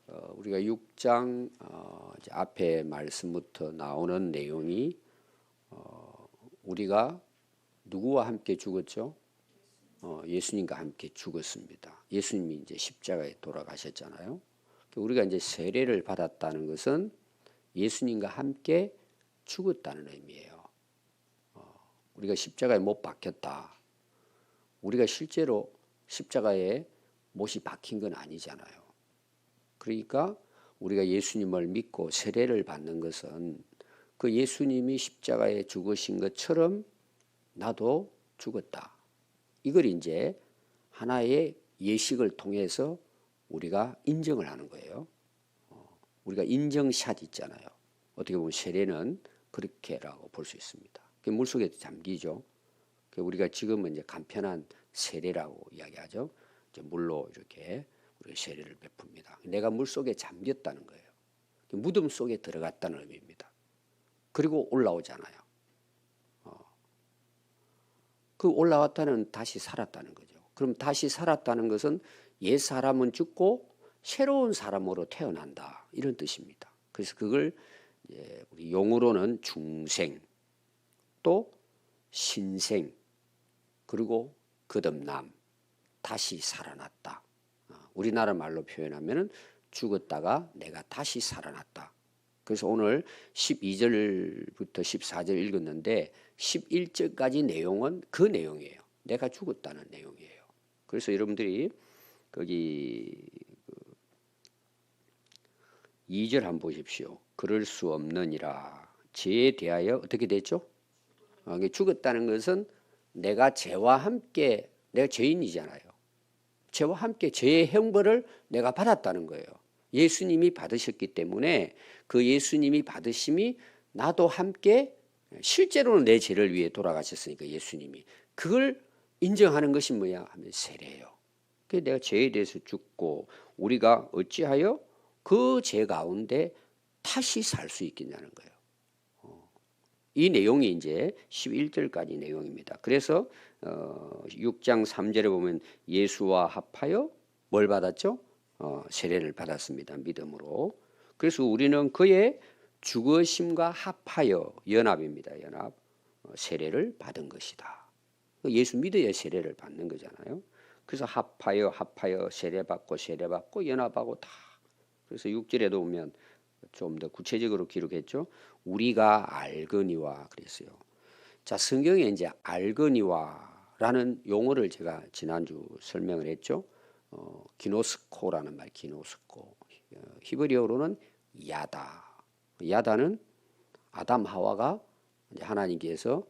우리가 6장 이제 앞에 말씀부터 나오는 내용이 우리가 누구와 함께 죽었죠? 예수님과 함께 죽었습니다. 예수님이 이제 십자가에 돌아가셨잖아요. 우리가 이제 세례를 받았다는 것은 예수님과 함께 죽었다는 의미예요. 우리가 십자가에 못 박혔다. 우리가 실제로 십자가에 못이 박힌 건 아니잖아요. 그러니까 우리가 예수님을 믿고 세례를 받는 것은 그 예수님이 십자가에 죽으신 것처럼 나도 죽었다. 이걸 이제 하나의 예식을 통해서 우리가 인정을 하는 거예요. 우리가 인정샷 있잖아요. 어떻게 보면 세례는 그렇게라고 볼 수 있습니다. 물속에 잠기죠. 우리가 지금은 이제 간편한 세례라고 이야기하죠. 이제 물로 이렇게 우리가 세례를 베풉니다. 내가 물 속에 잠겼다는 거예요. 무덤 속에 들어갔다는 의미입니다. 그리고 올라오잖아요. 그 올라왔다는 다시 살았다는 거죠. 그럼 다시 살았다는 것은 옛 사람은 죽고 새로운 사람으로 태어난다 이런 뜻입니다. 그래서 그걸 이제 우리 용어로는 중생, 또 신생, 그리고 거듭남, 다시 살아났다. 우리나라 말로 표현하면은 죽었다가 내가 다시 살아났다. 그래서 오늘 12절부터 14절 읽었는데 11절까지 내용은 그 내용이에요. 내가 죽었다는 내용이에요. 그래서 여러분들이 거기 2절 한번 보십시오. 그럴 수 없느니라. 죄에 대하여 어떻게 됐죠? 죽었다는 것은 내가 죄와 함께, 내가 죄인이잖아요. 죄와 함께 죄의 형벌을 내가 받았다는 거예요. 예수님이 받으셨기 때문에 그 예수님이 받으심이 나도 함께 실제로는 내 죄를 위해 돌아가셨으니까 예수님이 그걸 인정하는 것이 뭐야 하면 세례예요. 그래서 내가 죄에 대해서 죽고 우리가 어찌하여 그 죄 가운데 다시 살 수 있겠냐는 거예요. 이 내용이 이제 11절까지 내용입니다. 그래서 6장 3절에 보면 예수와 합하여 뭘 받았죠? 세례를 받았습니다. 믿음으로. 그래서 우리는 그의 죽으심과 합하여 연합입니다. 연합. 세례를 받은 것이다. 예수 믿어야 세례를 받는 거잖아요. 그래서 합하여 세례받고 연합하고 다. 그래서 6절에도 보면 좀 더 구체적으로 기록했죠. 우리가 알거니와 그랬어요. 자, 성경에 이제 알거니와라는 용어를 제가 지난주 설명을 했죠. 기노스코라는 말, 기노스코. 히브리어로는 야다. 야다는 아담 하와가 하나님께서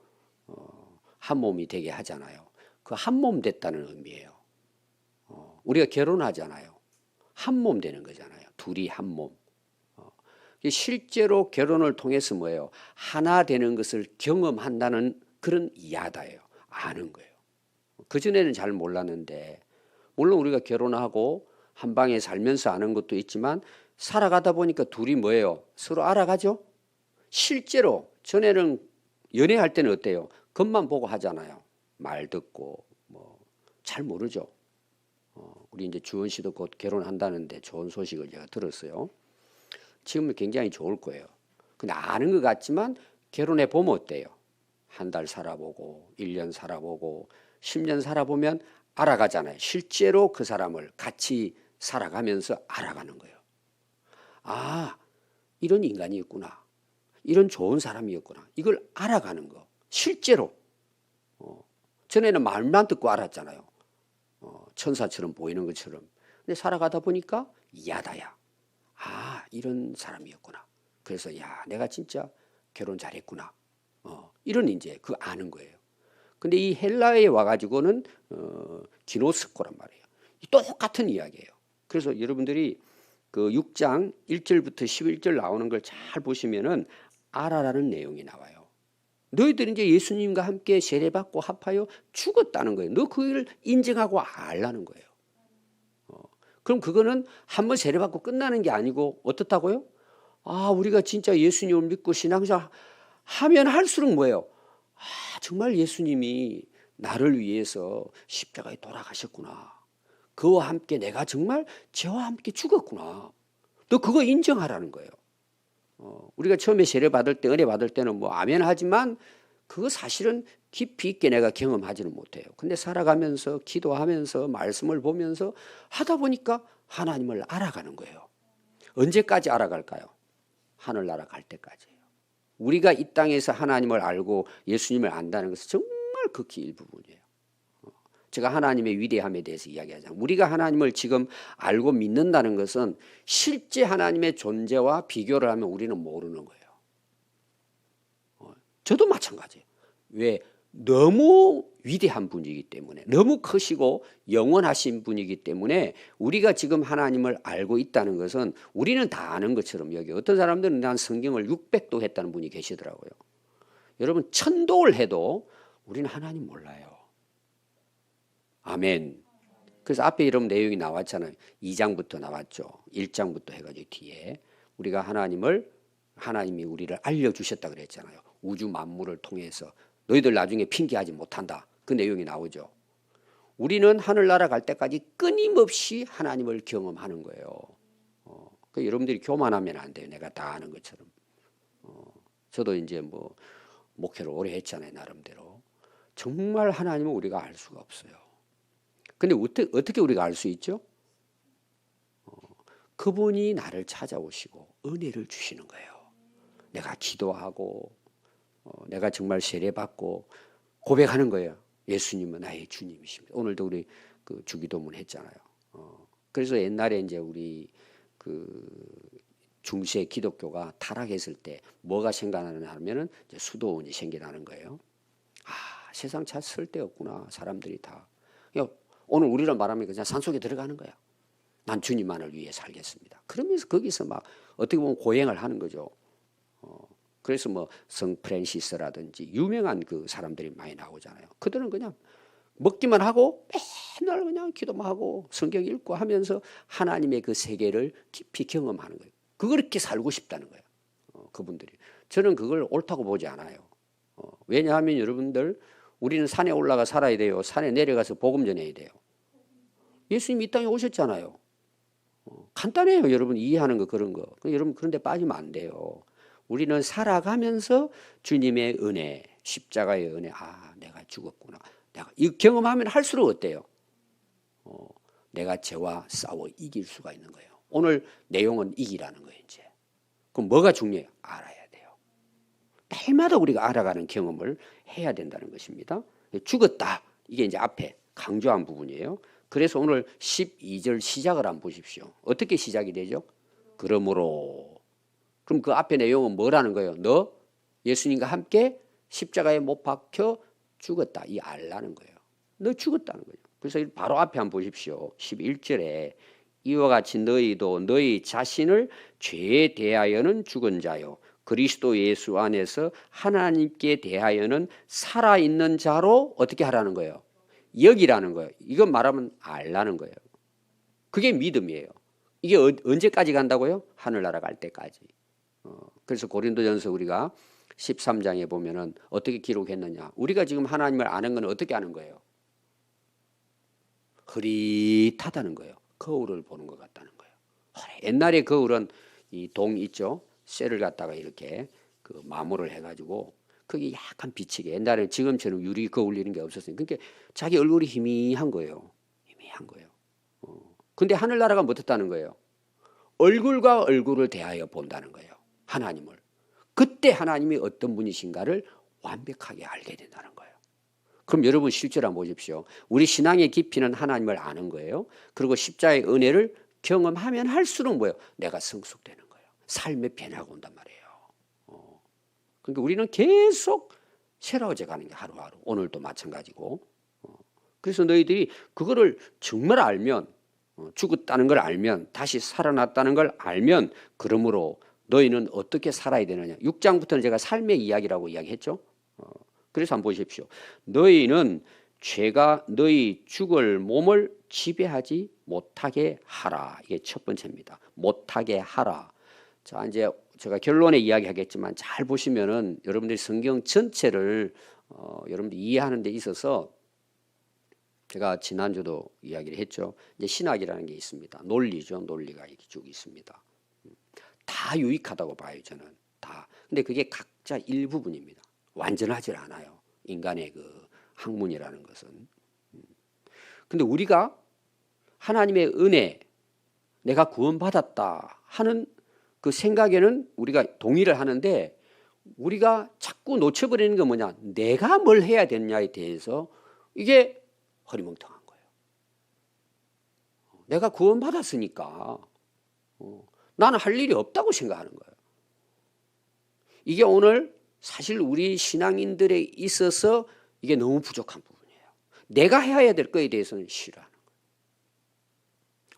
한 몸이 되게 하잖아요. 그 한 몸 됐다는 의미예요. 우리가 결혼하잖아요. 한 몸 되는 거잖아요. 둘이 한 몸. 실제로 결혼을 통해서 뭐예요? 하나 되는 것을 경험한다는 그런 야다예요. 아는 거예요. 그전에는 잘 몰랐는데 물론 우리가 결혼하고 한 방에 살면서 아는 것도 있지만 살아가다 보니까 둘이 뭐예요? 서로 알아가죠? 실제로 전에는 연애할 때는 어때요? 겉만 보고 하잖아요. 말 듣고 뭐 잘 모르죠. 우리 이제 주원 씨도 곧 결혼한다는데 좋은 소식을 제가 들었어요. 지금은 굉장히 좋을 거예요. 근데 아는 것 같지만 결혼해 보면 어때요? 한 달 살아보고 1년 살아보고 10년 살아보면 알아가잖아요. 실제로 그 사람을 같이 살아가면서 알아가는 거예요. 아, 이런 인간이었구나. 이런 좋은 사람이었구나. 이걸 알아가는 거. 실제로. 전에는 말만 듣고 알았잖아요. 천사처럼 보이는 것처럼. 근데 살아가다 보니까 야다야. 아, 이런 사람이었구나. 그래서 야, 내가 진짜 결혼 잘했구나. 이런 이제 그 아는 거예요. 근데 이 헬라에 와가지고는 기노스코란 말이에요. 똑같은 이야기예요. 그래서 여러분들이 그 6장 1절부터 11절 나오는 걸 잘 보시면은 알아라는 내용이 나와요. 너희들은 이제 예수님과 함께 세례받고 합하여 죽었다는 거예요. 너 그걸 인정하고 알라는 거예요. 그럼 그거는 한번 세례받고 끝나는 게 아니고 어떻다고요? 아, 우리가 진짜 예수님을 믿고 신앙생활 하면 할수록 뭐예요? 아, 정말 예수님이 나를 위해서 십자가에 돌아가셨구나. 그와 함께 내가 정말 죄와 함께 죽었구나. 너 그거 인정하라는 거예요. 우리가 처음에 세례 받을 때, 은혜 받을 때는 뭐 아멘 하지만 그거 사실은 깊이 있게 내가 경험하지는 못해요. 근데 살아가면서 기도하면서 말씀을 보면서 하다 보니까 하나님을 알아가는 거예요. 언제까지 알아갈까요? 하늘나라 갈 때까지예요. 우리가 이 땅에서 하나님을 알고 예수님을 안다는 것은 정말 극히 일부분이에요. 제가 하나님의 위대함에 대해서 이야기하잖아요. 우리가 하나님을 지금 알고 믿는다는 것은 실제 하나님의 존재와 비교를 하면 우리는 모르는 거예요. 저도 마찬가지예요. 왜? 너무 위대한 분이기 때문에, 너무 크시고 영원하신 분이기 때문에 우리가 지금 하나님을 알고 있다는 것은 우리는 다 아는 것처럼 여겨요. 어떤 사람들은 난 성경을 600도 했다는 분이 계시더라고요. 여러분 1000도를 해도 우리는 하나님 몰라요. 아멘. 그래서 앞에 이런 내용이 나왔잖아요. 2장부터 나왔죠. 1장부터 해가지고 뒤에 우리가 하나님이 우리를 알려주셨다 그랬잖아요. 우주 만물을 통해서 너희들 나중에 핑계하지 못한다. 그 내용이 나오죠. 우리는 하늘나라 갈 때까지 끊임없이 하나님을 경험하는 거예요. 여러분들이 교만하면 안 돼요. 내가 다 아는 것처럼. 저도 이제 뭐 목회를 오래 했잖아요. 나름대로. 정말 하나님은 우리가 알 수가 없어요. 근데 어떻게 우리가 알 수 있죠? 그분이 나를 찾아오시고 은혜를 주시는 거예요. 내가 기도하고 내가 정말 세례받고 고백하는 거예요. 예수님은 나의 주님이십니다. 오늘도 우리 그 주기도문 했잖아요. 그래서 옛날에 이제 우리 그 중세 기독교가 타락했을 때 뭐가 생겨나느냐 하면은 이제 수도원이 생겨나는 거예요. 세상 잘 쓸데없구나. 사람들이 다. 오늘 우리로 말하면 그냥 산속에 들어가는 거야. 난 주님만을 위해 살겠습니다. 그러면서 거기서 막 어떻게 보면 고행을 하는 거죠. 그래서 뭐 성 프란시스라든지 유명한 그 사람들이 많이 나오잖아요. 그들은 그냥 먹기만 하고 맨날 그냥 기도만 하고 성경 읽고 하면서 하나님의 그 세계를 깊이 경험하는 거예요. 그렇게 살고 싶다는 거예요. 그분들이. 저는 그걸 옳다고 보지 않아요. 왜냐하면 여러분들 우리는 산에 올라가 살아야 돼요. 산에 내려가서 복음 전해야 돼요. 예수님 이 땅에 오셨잖아요. 간단해요. 여러분 이해하는 거 그런 거. 여러분 그런데 빠지면 안 돼요. 우리는 살아가면서 주님의 은혜, 십자가의 은혜, 내가 죽었구나. 내가 이 경험하면 할수록 어때요? 내가 죄와 싸워 이길 수가 있는 거예요. 오늘 내용은 이기라는 거예요. 이제. 그럼 뭐가 중요해요? 알아야 돼요. 날마다 우리가 알아가는 경험을 해야 된다는 것입니다. 죽었다. 이게 이제 앞에 강조한 부분이에요. 그래서 오늘 12절 시작을 한번 보십시오. 어떻게 시작이 되죠? 그러므로. 그럼 그 앞에 내용은 뭐라는 거예요? 너 예수님과 함께 십자가에 못 박혀 죽었다. 이 알라는 거예요. 너 죽었다는 거예요. 그래서 바로 앞에 한번 보십시오. 11절에 이와 같이 너희도 너희 자신을 죄에 대하여는 죽은 자요 그리스도 예수 안에서 하나님께 대하여는 살아있는 자로 어떻게 하라는 거예요? 여기라는 거예요. 이건 말하면 알라는 거예요. 그게 믿음이에요. 이게 언제까지 간다고요? 하늘나라 갈 때까지. 그래서 고린도전서 우리가 13장에 보면은 어떻게 기록했느냐. 우리가 지금 하나님을 아는 건 어떻게 아는 거예요? 흐릿하다는 거예요. 거울을 보는 것 같다는 거예요. 옛날에 거울은 이 동 있죠. 쇠를 갖다가 이렇게 그 마모를 해가지고 그게 약간 비치게. 옛날에는 지금처럼 유리 거울 이런 게 없었어요. 그러니까 자기 얼굴이 희미한 거예요. 희미한 거예요. 근데 하늘나라가 못했다는 거예요. 얼굴과 얼굴을 대하여 본다는 거예요. 하나님을. 그때 하나님이 어떤 분이신가를 완벽하게 알게 된다는 거예요. 그럼 여러분 실제로 한번 보십시오. 우리 신앙의 깊이는 하나님을 아는 거예요. 그리고 십자가의 은혜를 경험하면 할수록 뭐예요? 내가 성숙되는 거예요. 삶의 변화가 온단 말이에요. 그러니까 우리는 계속 새로워져 가는 게 하루하루. 오늘도 마찬가지고. 그래서 너희들이 그거를 정말 알면 죽었다는 걸 알면 다시 살아났다는 걸 알면 그러므로 너희는 어떻게 살아야 되느냐. 6장부터는 제가 삶의 이야기라고 이야기했죠. 그래서 한번 보십시오. 너희는 죄가 너희 죽을 몸을 지배하지 못하게 하라. 이게 첫 번째입니다. 못하게 하라. 자, 이제 제가 결론에 이야기하겠지만 잘 보시면은 여러분들이 성경 전체를 여러분들이 이해하는 데 있어서 제가 지난주도 이야기를 했죠. 이제 신학이라는 게 있습니다. 논리죠. 논리가 이렇게 쭉 있습니다. 다 유익하다고 봐요, 저는. 다. 근데 그게 각자 일부분입니다. 완전하지 않아요. 인간의 그 학문이라는 것은. 근데 우리가 하나님의 은혜, 내가 구원받았다 하는 그 생각에는 우리가 동의를 하는데, 우리가 자꾸 놓쳐버리는 건 뭐냐? 내가 뭘 해야 되느냐에 대해서 이게 허리멍텅한 거예요. 내가 구원받았으니까 나는 할 일이 없다고 생각하는 거예요. 이게 오늘 사실 우리 신앙인들에 있어서 이게 너무 부족한 부분이에요. 내가 해야 될 거에 대해서는 싫어하는 거예요.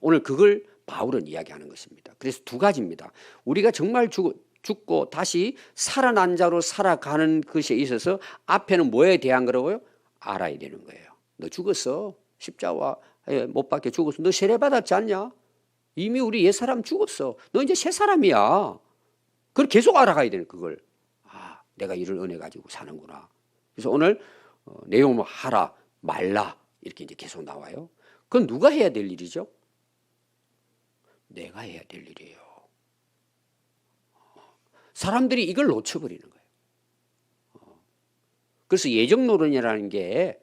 오늘 그걸 바울은 이야기하는 것입니다. 그래서 두 가지입니다. 우리가 정말 죽고 다시 살아난 자로 살아가는 것에 있어서 앞에는 뭐에 대한 거라고요? 알아야 되는 거예요. 너 죽었어. 십자가에 못 박혀 죽었어. 너 세례받았지 않냐? 이미 우리 옛사람 죽었어. 너 이제 새 사람이야. 그걸 계속 알아가야 되는 그걸. 아, 내가 이를 은혜 가지고 사는구나. 그래서 오늘 내용은 뭐 하라, 말라 이렇게 이제 계속 나와요. 그건 누가 해야 될 일이죠? 내가 해야 될 일이에요. 사람들이 이걸 놓쳐버리는 거예요. 그래서 예정노론이라는 게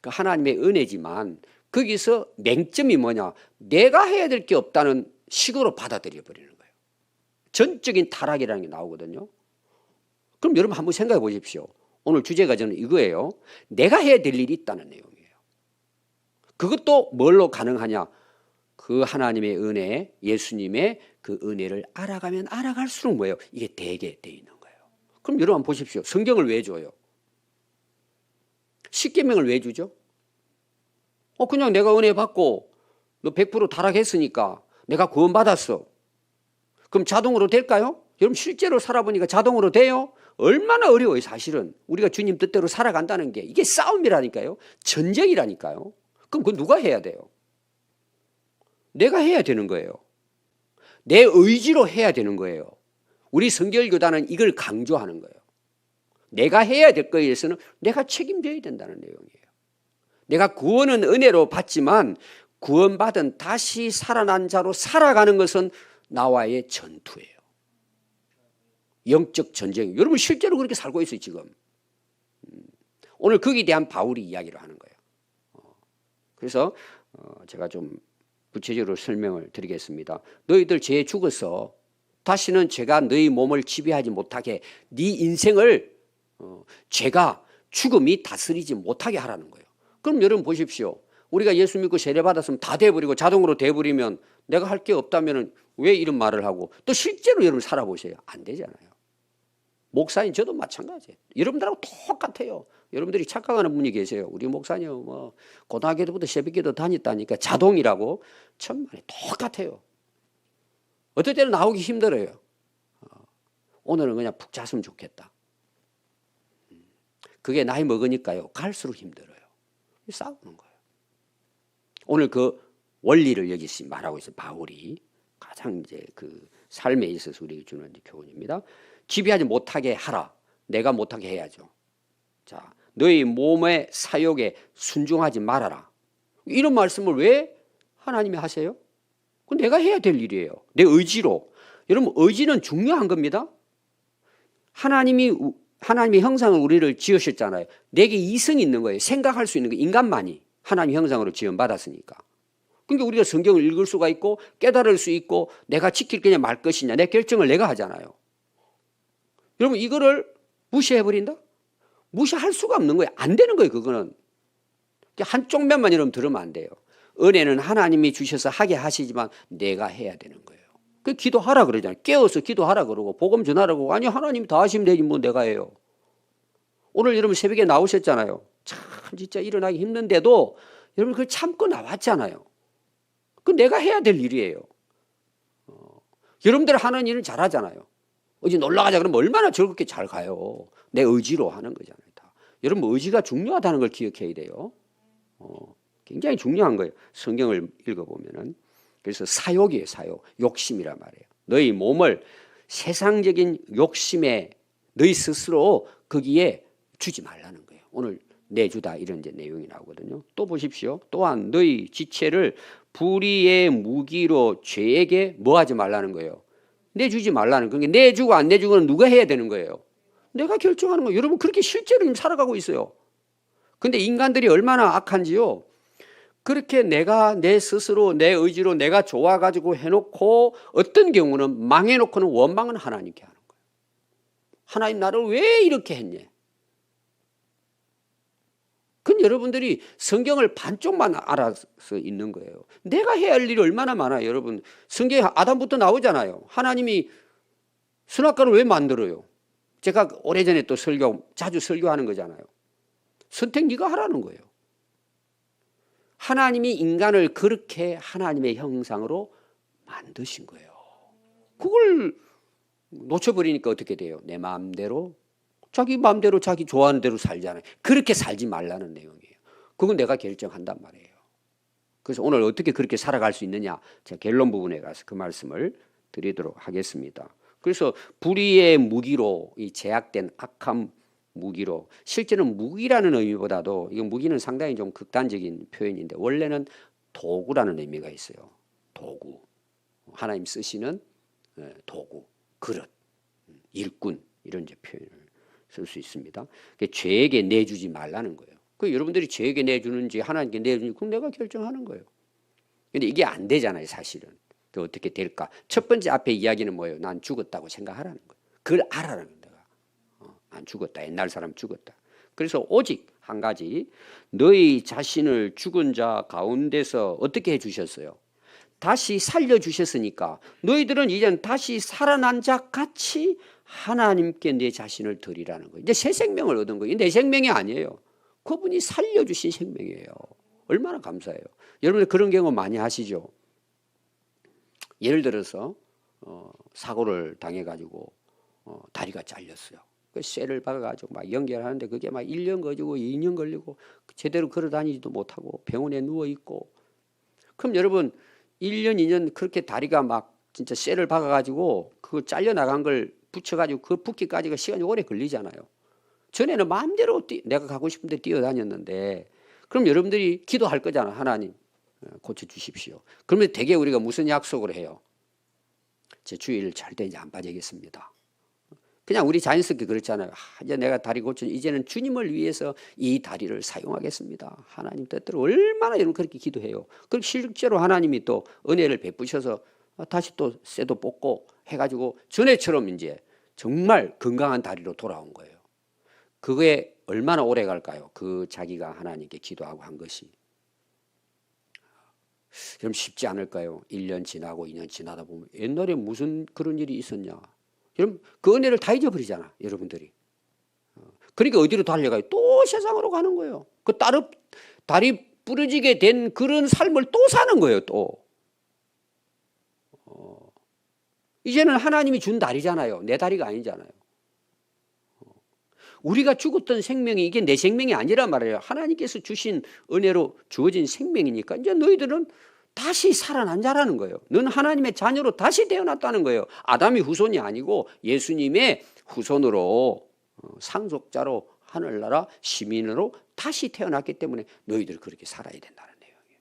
하나님의 은혜지만 거기서 맹점이 뭐냐? 내가 해야 될 게 없다는 식으로 받아들여 버리는 거예요. 전적인 타락이라는 게 나오거든요. 그럼 여러분 한번 생각해 보십시오. 오늘 주제가 저는 이거예요. 내가 해야 될 일이 있다는 내용이에요. 그것도 뭘로 가능하냐? 그 하나님의 은혜, 예수님의 그 은혜를 알아가면 알아갈수록 뭐예요? 이게 되게 돼 있는 거예요. 그럼 여러분 보십시오. 성경을 왜 줘요? 십계명을 왜 주죠? 그냥 내가 은혜 받고 너 100% 타락했으니까 내가 구원받았어. 그럼 자동으로 될까요? 여러분 실제로 살아보니까 자동으로 돼요? 얼마나 어려워요. 사실은 우리가 주님 뜻대로 살아간다는 게 이게 싸움이라니까요. 전쟁이라니까요. 그럼 그거 누가 해야 돼요? 내가 해야 되는 거예요. 내 의지로 해야 되는 거예요. 우리 성결교단은 이걸 강조하는 거예요. 내가 해야 될 거에 대해서는 내가 책임져야 된다는 내용이에요. 내가 구원은 은혜로 받지만 구원받은 다시 살아난 자로 살아가는 것은 나와의 전투예요. 영적 전쟁. 여러분 실제로 그렇게 살고 있어요 지금. 오늘 거기에 대한 바울이 이야기를 하는 거예요. 그래서 제가 좀 구체적으로 설명을 드리겠습니다. 너희들 죄에 죽어서 다시는 죄가 너희 몸을 지배하지 못하게 네 인생을 죄가 죽음이 다스리지 못하게 하라는 거예요. 그럼 여러분 보십시오. 우리가 예수 믿고 세례 받았으면 다 돼버리고 자동으로 돼버리면 내가 할 게 없다면 왜 이런 말을 하고 또 실제로 여러분 살아보세요. 안 되잖아요. 목사님 저도 마찬가지예요. 여러분들하고 똑같아요. 여러분들이 착각하는 분이 계세요. 우리 목사님 뭐 고등학교 때부터 새벽기도 다녔다니까 자동이라고. 천만에 똑같아요. 어떨 때는 나오기 힘들어요. 오늘은 그냥 푹 잤으면 좋겠다. 그게 나이 먹으니까요. 갈수록 힘들어요. 싸우는 거예요. 오늘 그 원리를 여기 말하고 있어요. 바울이 가장 이제 그 삶에 있어서 우리에게 주는 교훈입니다. 지배하지 못하게 하라. 내가 못하게 해야죠. 자, 너희 몸의 사욕에 순종하지 말아라. 이런 말씀을 왜 하나님이 하세요? 그건 내가 해야 될 일이에요. 내 의지로. 여러분 의지는 중요한 겁니다. 하나님의 형상을 우리를 지으셨잖아요. 내게 이성이 있는 거예요. 생각할 수 있는 거 인간만이 하나님 형상으로 지음받았으니까. 그러니까 우리가 성경을 읽을 수가 있고 깨달을 수 있고 내가 지킬 거냐 말 것이냐 내 결정을 내가 하잖아요. 여러분 이거를 무시해버린다? 무시할 수가 없는 거예요. 안 되는 거예요. 그거는. 한쪽 면만 여러분 들으면 안 돼요. 은혜는 하나님이 주셔서 하게 하시지만 내가 해야 되는 거예요. 그 기도하라 그러잖아요. 깨어서 기도하라 그러고 복음 전하라고. 아니 하나님이 다 하시면 되지 뭐 내가 해요. 오늘 여러분 새벽에 나오셨잖아요. 참 진짜 일어나기 힘든데도 여러분 그걸 참고 나왔잖아요. 그 내가 해야 될 일이에요. 여러분들 하는 일은 잘하잖아요. 어디 놀러 가자 그러면 얼마나 즐겁게 잘 가요. 내 의지로 하는 거잖아요. 다. 여러분 의지가 중요하다는 걸 기억해야 돼요. 굉장히 중요한 거예요. 성경을 읽어보면은. 그래서 사욕이에요. 사욕. 욕심이란 말이에요. 너희 몸을 세상적인 욕심에 너희 스스로 거기에 주지 말라는 거예요. 오늘 내주다 이런 이제 내용이 나오거든요. 또 보십시오. 또한 너희 지체를 불의의 무기로 죄에게 뭐 하지 말라는 거예요. 내주지 말라는 거예요. 내주고 안 내주고는 누가 해야 되는 거예요? 내가 결정하는 거예요. 여러분 그렇게 실제로 지금 살아가고 있어요. 근데 인간들이 얼마나 악한지요. 그렇게 내가 내 스스로 내 의지로 내가 좋아가지고 해놓고 어떤 경우는 망해놓고는 원망은 하나님께 하는 거예요. 하나님 나를 왜 이렇게 했냐. 그건 여러분들이 성경을 반쪽만 알아서 있는 거예요. 내가 해야 할 일이 얼마나 많아요. 여러분 성경에 아담부터 나오잖아요. 하나님이 선악과를 왜 만들어요? 제가 오래전에 또 자주 설교하는 거잖아요. 선택 네가 하라는 거예요. 하나님이 인간을 그렇게 하나님의 형상으로 만드신 거예요. 그걸 놓쳐버리니까 어떻게 돼요? 내 마음대로 자기 마음대로 자기 좋아하는 대로 살잖아요. 그렇게 살지 말라는 내용이에요. 그건 내가 결정한단 말이에요. 그래서 오늘 어떻게 그렇게 살아갈 수 있느냐, 제가 결론 부분에 가서 그 말씀을 드리도록 하겠습니다. 그래서 불의의 무기로, 이 제약된 악한 무기로, 실제는 무기라는 의미보다도, 이건 무기는 상당히 좀 극단적인 표현인데 원래는 도구라는 의미가 있어요. 도구, 하나님 쓰시는 도구, 그릇, 일꾼, 이런 이제 표현을 쓸 수 있습니다. 죄에게 내주지 말라는 거예요. 그 여러분들이 죄에게 내주는지 하나님께 내주는지 그건 내가 결정하는 거예요. 근데 이게 안 되잖아요, 사실은. 그 어떻게 될까? 첫 번째 앞에 이야기는 뭐예요? 난 죽었다고 생각하라는 거예요. 그걸 알아라는 거예요. 난 죽었다. 옛날 사람 죽었다. 그래서 오직 한 가지, 너희 자신을 죽은 자 가운데서 어떻게 해주셨어요? 다시 살려주셨으니까 너희들은 이제는 다시 살아난 자 같이 하나님께 내 자신을 드리라는 거예요. 이제 새 생명을 얻은 거예요. 내 생명이 아니에요. 그분이 살려주신 생명이에요. 얼마나 감사해요. 여러분 그런 경우 많이 하시죠. 예를 들어서 사고를 당해가지고 다리가 잘렸어요. 그 쇠를 박아가지고 막 연결하는데 그게 막 1년 걸리고 2년 걸리고 제대로 걸어 다니지도 못하고 병원에 누워있고. 그럼 여러분 1년 2년 그렇게 다리가 막 진짜 쇠를 박아가지고 그걸 잘려나간 걸 붙여가지고 그 붓기까지가 시간이 오래 걸리잖아요. 전에는 마음대로 내가 가고 싶은데 뛰어다녔는데, 그럼 여러분들이 기도할 거잖아. 하나님 고쳐주십시오. 그러면 대개 우리가 무슨 약속을 해요? 제 주일 절대 이제 안 빠지겠습니다. 그냥 우리 자연스럽게 그렇잖아요. 이제 내가 다리 고쳐 이제는 주님을 위해서 이 다리를 사용하겠습니다. 하나님 뜻대로. 얼마나 여러분 그렇게 기도해요. 그럼 실제로 하나님이 또 은혜를 베푸셔서 다시 또 쇠도 뽑고 해가지고 전에처럼 이제 정말 건강한 다리로 돌아온 거예요. 그게 얼마나 오래 갈까요? 그 자기가 하나님께 기도하고 한 것이. 그럼 쉽지 않을까요? 1년 지나고 2년 지나다 보면 옛날에 무슨 그런 일이 있었냐. 여러분 그 은혜를 다 잊어버리잖아. 여러분들이. 그러니까 어디로 달려가요? 또 세상으로 가는 거예요. 그 다리 부러지게 된 그런 삶을 또 사는 거예요. 또. 이제는 하나님이 준 다리잖아요. 내 다리가 아니잖아요. 우리가 죽었던 생명이 이게 내 생명이 아니란 말이에요. 하나님께서 주신 은혜로 주어진 생명이니까 이제 너희들은 다시 살아난 자라는 거예요. 너는 하나님의 자녀로 다시 태어났다는 거예요. 아담이 후손이 아니고 예수님의 후손으로 상속자로 하늘나라 시민으로 다시 태어났기 때문에 너희들 그렇게 살아야 된다는 내용이에요.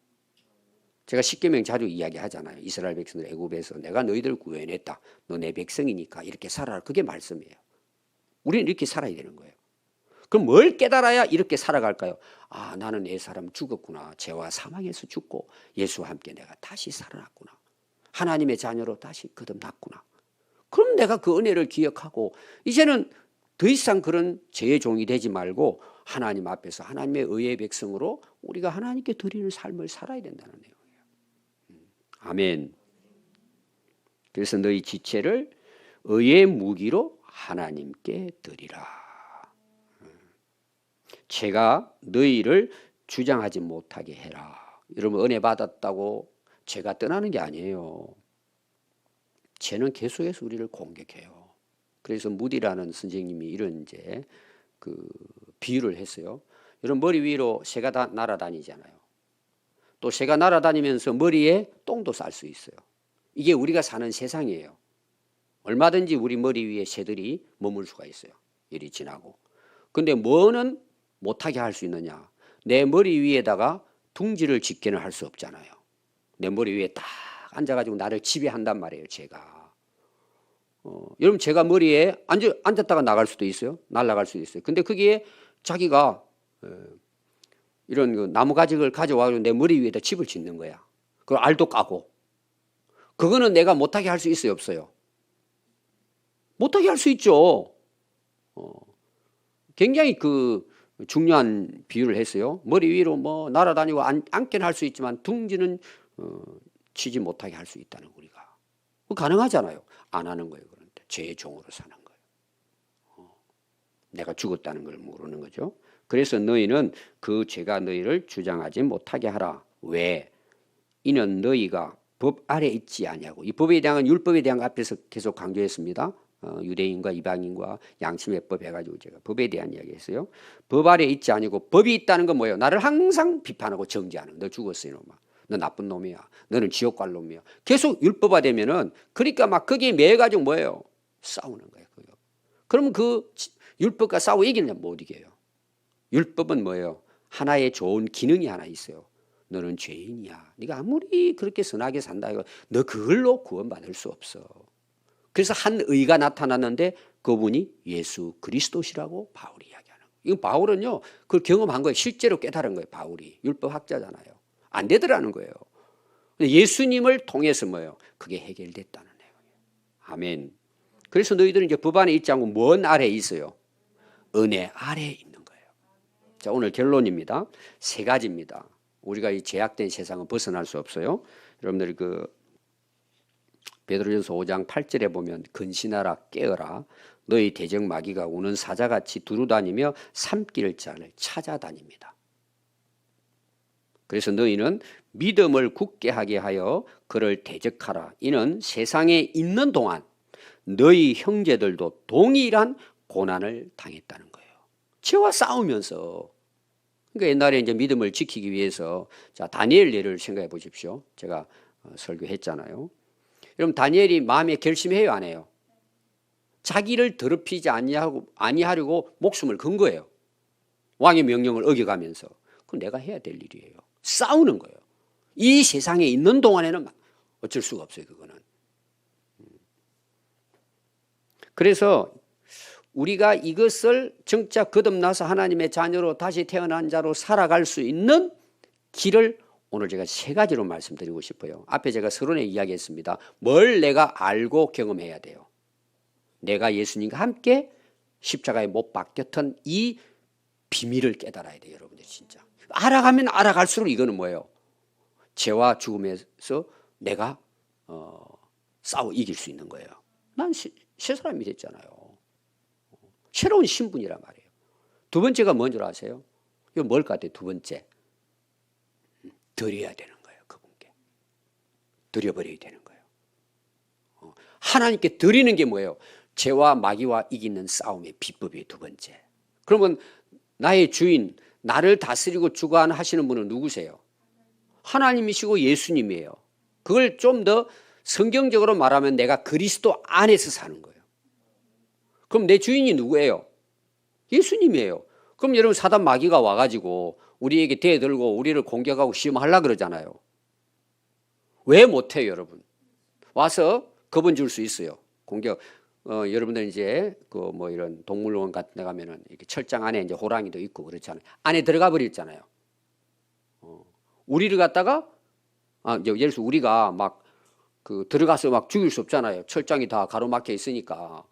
제가 십계명 자주 이야기하잖아요. 이스라엘 백성들 애굽에서 내가 너희들을 구원했다. 너 내 백성이니까 이렇게 살아라. 그게 말씀이에요. 우리는 이렇게 살아야 되는 거예요. 그럼 뭘 깨달아야 이렇게 살아갈까요? 아, 나는 내 사람 죽었구나. 죄와 사망에서 죽고 예수와 함께 내가 다시 살아났구나. 하나님의 자녀로 다시 거듭났구나. 그럼 내가 그 은혜를 기억하고 이제는 더 이상 그런 죄의 종이 되지 말고 하나님 앞에서 하나님의 의의 백성으로 우리가 하나님께 드리는 삶을 살아야 된다는 내용이에요. 아멘. 그래서 너희 지체를 의의 무기로 하나님께 드리라. 죄가 너희를 주장하지 못하게 해라. 여러분 은혜 받았다고 죄가 떠나는 게 아니에요. 죄는 계속해서 우리를 공격해요. 그래서 무디라는 선생님이 이런 이제 그 비유를 했어요. 여러분 머리 위로 새가 다 날아다니잖아요. 또 새가 날아다니면서 머리에 똥도 쌀 수 있어요. 이게 우리가 사는 세상이에요. 얼마든지 우리 머리 위에 새들이 머물 수가 있어요. 일이 지나고. 근데 뭐는 못하게 할 수 있느냐? 내 머리 위에다가 둥지를 짓게는 할 수 없잖아요. 내 머리 위에 딱 앉아가지고 나를 지배한단 말이에요. 제가. 여러분 제가 머리에 앉았다가 나갈 수도 있어요. 날아갈 수도 있어요. 근데 거기에 자기가 이런 그 나무가지를 가져와서 내 머리 위에다 집을 짓는 거야. 그걸 알도 까고. 그거는 내가 못하게 할 수 있어요, 없어요? 못하게 할 수 있죠. 굉장히 그 중요한 비유를 했어요. 머리 위로 뭐 날아다니고 앉게는 할 수 있지만 둥지는 치지 못하게 할 수 있다는 우리가. 가능하잖아요. 안 하는 거예요. 그런데 죄의 종으로 사는 거예요. 내가 죽었다는 걸 모르는 거죠. 그래서 너희는 그 죄가 너희를 주장하지 못하게 하라. 왜? 이는 너희가 법 아래 있지 아니하고. 이 법에 대한 율법에 대한 거 앞에서 계속 강조했습니다. 유대인과 이방인과 양심의법 해가지고 제가 법에 대한 이야기했어요. 법 아래 있지 아니고 법이 있다는 건 뭐예요? 나를 항상 비판하고 정죄하는. 너 죽었어 이놈아. 너 나쁜 놈이야. 너는 지옥 갈 놈이야. 계속 율법화되면은 그러니까 막 거기에 매여가지고 뭐예요? 싸우는 거예요. 그러면 그 율법과 싸워 이기느냐? 못 이겨요. 율법은 뭐예요? 하나의 좋은 기능이 하나 있어요. 너는 죄인이야. 네가 아무리 그렇게 선하게 산다 이거 너 그걸로 구원받을 수 없어. 그래서 한 의가 나타났는데 그분이 예수 그리스도시라고 바울이 이야기하는 거예요. 이건 바울은요 그걸 경험한 거예요. 실제로 깨달은 거예요. 바울이 율법학자잖아요. 안 되더라는 거예요. 예수님을 통해서 뭐예요? 그게 해결됐다는 내용이에요. 아멘. 그래서 너희들은 이제 법 안에 있지 않고 뭔 아래에 있어요? 은혜 아래에 있는 거예요. 자, 오늘 결론입니다. 세 가지입니다. 우리가 이 제약된 세상은 벗어날 수 없어요. 여러분들이 그 베드로전서 5장 8절에 보면 근신하라 깨어라 너희 대적 마귀가 우는 사자같이 두루다니며 삼킬 자를 찾아다닙니다. 그래서 너희는 믿음을 굳게 하게 하여 그를 대적하라. 이는 세상에 있는 동안 너희 형제들도 동일한 고난을 당했다는 거예요. 죄와 싸우면서. 그러니까 옛날에 이제 믿음을 지키기 위해서 자 다니엘 예를 생각해 보십시오. 제가 설교했잖아요. 여러분 다니엘이 마음에 결심해요, 안 해요? 자기를 더럽히지 아니하려고 목숨을 건 거예요. 왕의 명령을 어겨가면서. 그건 내가 해야 될 일이에요. 싸우는 거예요. 이 세상에 있는 동안에는 어쩔 수가 없어요, 그거는. 그래서 우리가 이것을 정작 거듭나서 하나님의 자녀로 다시 태어난 자로 살아갈 수 있는 길을 오늘 제가 세 가지로 말씀드리고 싶어요. 앞에 제가 서론에 이야기했습니다. 뭘 내가 알고 경험해야 돼요? 내가 예수님과 함께 십자가에 못 박혔던 이 비밀을 깨달아야 돼요, 여러분들 진짜. 알아가면 알아갈수록 이거는 뭐예요? 죄와 죽음에서 내가 싸워 이길 수 있는 거예요. 난 새 사람이 됐잖아요. 새로운 신분이란 말이에요. 두 번째가 뭔 줄 아세요? 이거 뭘 것 같아요? 두 번째. 드려야 되는 거예요. 그분께. 드려버려야 되는 거예요. 하나님께 드리는 게 뭐예요? 죄와 마귀와 이기는 싸움의 비법이에요. 두 번째. 그러면 나의 주인, 나를 다스리고 주관하시는 분은 누구세요? 하나님이시고 예수님이에요. 그걸 좀 더 성경적으로 말하면 내가 그리스도 안에서 사는 거예요. 그럼 내 주인이 누구예요? 예수님이에요. 그럼 여러분 사단 마귀가 와가지고 우리에게 대들고 우리를 공격하고 시험하려고 그러잖아요. 왜 못해요, 여러분? 와서 겁은 줄 수 있어요. 공격. 여러분들 이제 그 뭐 이런 동물원 같은 데 가면은 이렇게 철장 안에 이제 호랑이도 있고 그렇잖아요. 안에 들어가 버렸잖아요. 우리를 갖다가 이제 예를 들어서 우리가 막 그 들어가서 막 죽일 수 없잖아요. 철장이 다 가로막혀 있으니까.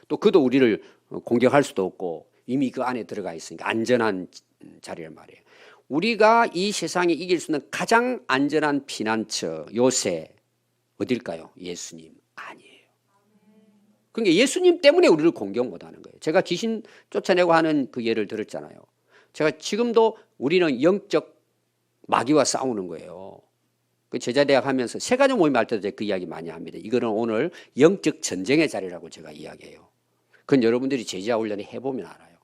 또 그도 우리를 공격할 수도 없고 이미 그 안에 들어가 있으니까 안전한 자리란 말이에요. 우리가 이 세상에 이길 수 있는 가장 안전한 피난처 요새 어딜까요? 예수님 아니에요. 그러니까 예수님 때문에 우리를 공격 못하는 거예요. 제가 귀신 쫓아내고 하는 그 예를 들었잖아요. 제가 지금도 우리는 영적 마귀와 싸우는 거예요. 그 제자대학 하면서 세가지 모임 할 때도 그 이야기 많이 합니다. 이거는 오늘 영적 전쟁의 자리라고 제가 이야기해요. 그건 여러분들이 제자 훈련을 해보면 알아요.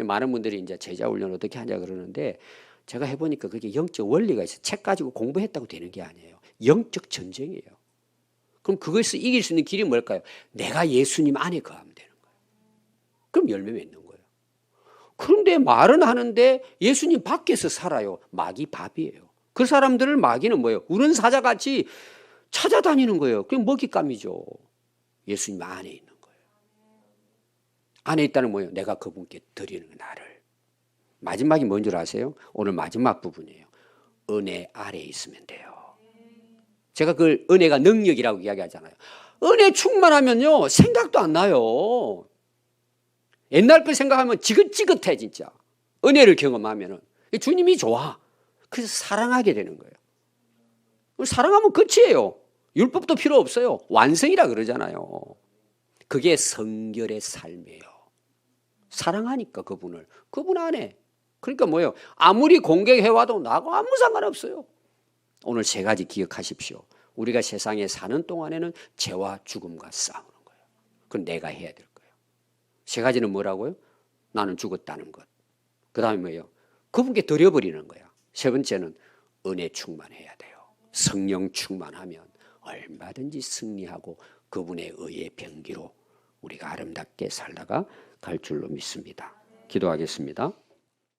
많은 분들이 이제 제자 훈련 어떻게 하냐 그러는데 제가 해보니까 그게 영적 원리가 있어요. 책 가지고 공부했다고 되는 게 아니에요. 영적 전쟁이에요. 그럼 그것을 이길 수 있는 길이 뭘까요? 내가 예수님 안에 거하면 되는 거예요. 그럼 열매 맺는 거예요. 그런데 말은 하는데 예수님 밖에서 살아요. 마귀 밥이에요. 그 사람들을 마귀는 뭐예요? 우는 사자같이 찾아다니는 거예요. 그게 먹잇감이죠. 예수님 안에 있는 거예요. 안에 있다는 뭐예요? 내가 그분께 드리는 나를. 마지막이 뭔 줄 아세요? 오늘 마지막 부분이에요. 은혜 아래에 있으면 돼요. 제가 그걸 은혜가 능력이라고 이야기하잖아요. 은혜 충만하면요 생각도 안 나요. 옛날 거 생각하면 지긋지긋해 진짜. 은혜를 경험하면은 주님이 좋아. 그래서 사랑하게 되는 거예요. 사랑하면 끝이에요. 율법도 필요 없어요. 완성이라 그러잖아요. 그게 성결의 삶이에요. 사랑하니까 그분 안에. 그러니까 뭐예요? 아무리 공격해와도 나하고 아무 상관없어요. 오늘 세 가지 기억하십시오. 우리가 세상에 사는 동안에는 죄와 죽음과 싸우는 거예요. 그건 내가 해야 될 거예요. 세 가지는 뭐라고요? 나는 죽었다는 것. 그 다음에 뭐예요? 그분께 드려버리는 거야. 세 번째는 은혜 충만해야 돼요. 성령 충만하면 얼마든지 승리하고 그분의 의의 병기로 우리가 아름답게 살다가 갈 줄로 믿습니다. 기도하겠습니다.